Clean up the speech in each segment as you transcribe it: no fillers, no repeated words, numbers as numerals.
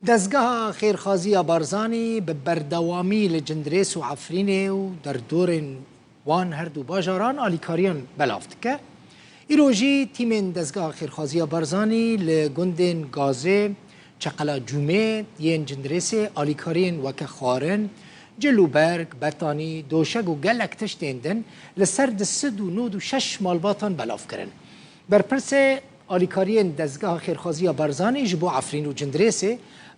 دزگاه خیرخوازی بارزانی به بردوامی لجندریس و عفرینه و در دور وان هر دو باجاران آلیکاریان بلافت که ایروژی تیم دزگاه خیرخوازی بارزانی لگندن گازه چقلا جمعه ین جندریس آلیکارین وکه خارن جلوبرگ بطانی دوشگ و گلک تشتیندن لسر دسد و نود و شش مالباتان بلاف کرن برپرس آلیکارین دزگاه خیرخوازی بارزانی جبو عفرین و جندریس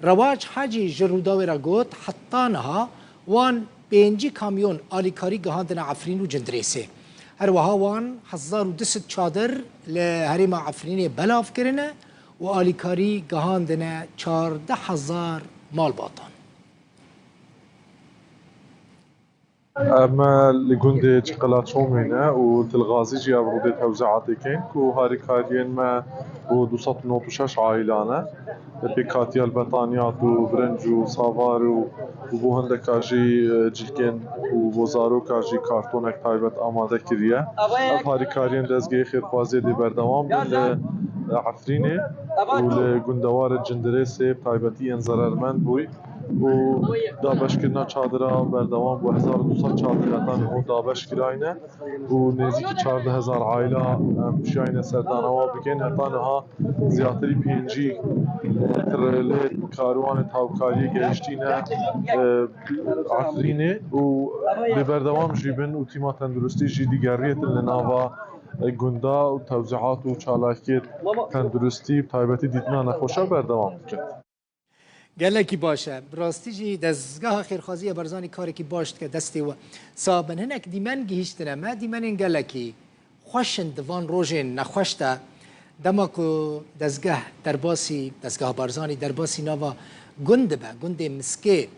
رواج حاجی جروداوی را گوت حطانها وان بینجی کامیون آلیکاری گهاندن عفرین و جندریسه هر وها وان 1200 چادر لهریم عفرین بلاف کرنه و آلیکاری گهاندن 14000 مال باطان اما لجند چقلات شومينا وتلغازي جي ابرودي توزيعاتي كين كو هاري كاريين ما و 206 عائلانا بكاتيا البطانيات وبرنج وصافار وبو هندا كاجي جلكين وبوزارو كاجي كارتون تايبت اماده كريا هاري كاريين دزگي خير خوازي دي بردوام عفريني ولجندوار الجندريسي تايبتي انزررمن بوي و دابش کردن چادرها بردوام و 1200 چادرتان و دابش کراینه و نزدیک 14000 عائله بشاینه سردانوا بکن هتانها زیاتری پینجی ترله کاروان تاوکاری گشتینه عفرینه و به بردوام جیبن و تیما تندرستی جی دیگریت لناوا گندا و توزیعات و چالاکیت تندرستی تایبتی دیدنا نخوشا بردوام کرد. گلکی باشه براستی جی دزگاه خیرخوازی بارزانی کاری که باشد که دستی و صابن هنک دیمن گیشتنه ما دیمن گلکی خوشن دوان روژن نخوشته دماکو دزگاه درباسی دزگاه بارزانی درباسی نوا گنده با گنده مسکه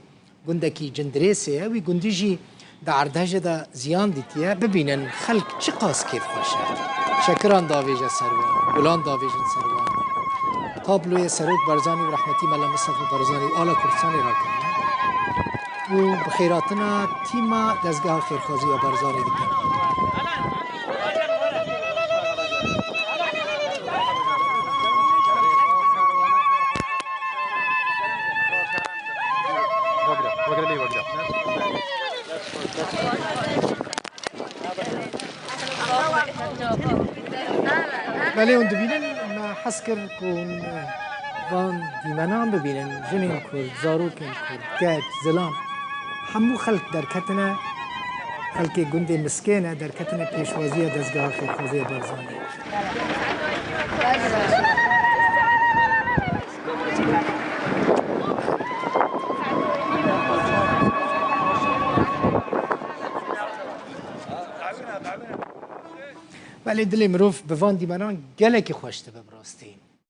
گنده کی جندریسه وی گندی جی در عردهجه دا زیان دیتیه ببینن خلق چی قاس کیف خوشه شکران داویج سروان گلان داویج سروان تابلوی سروک بارزانی و رحمتی ملا مصطفی بارزانی و آلا کردستانی را کرده و بخیراتنا تیما دزگاه خیرخوازی و بارزانی دیگر بله اون دبینن ما حس کرد کن وان دیمنان ببینن جنین کرد زاروکن کرد گد زلان همو خلق در کتنه خلق گنده مسکینه در کتنه پیشوازی دزگاه خیرخوازی بارزانی ولی دل مروف به وان دیمنان گله که خوشته ببراستی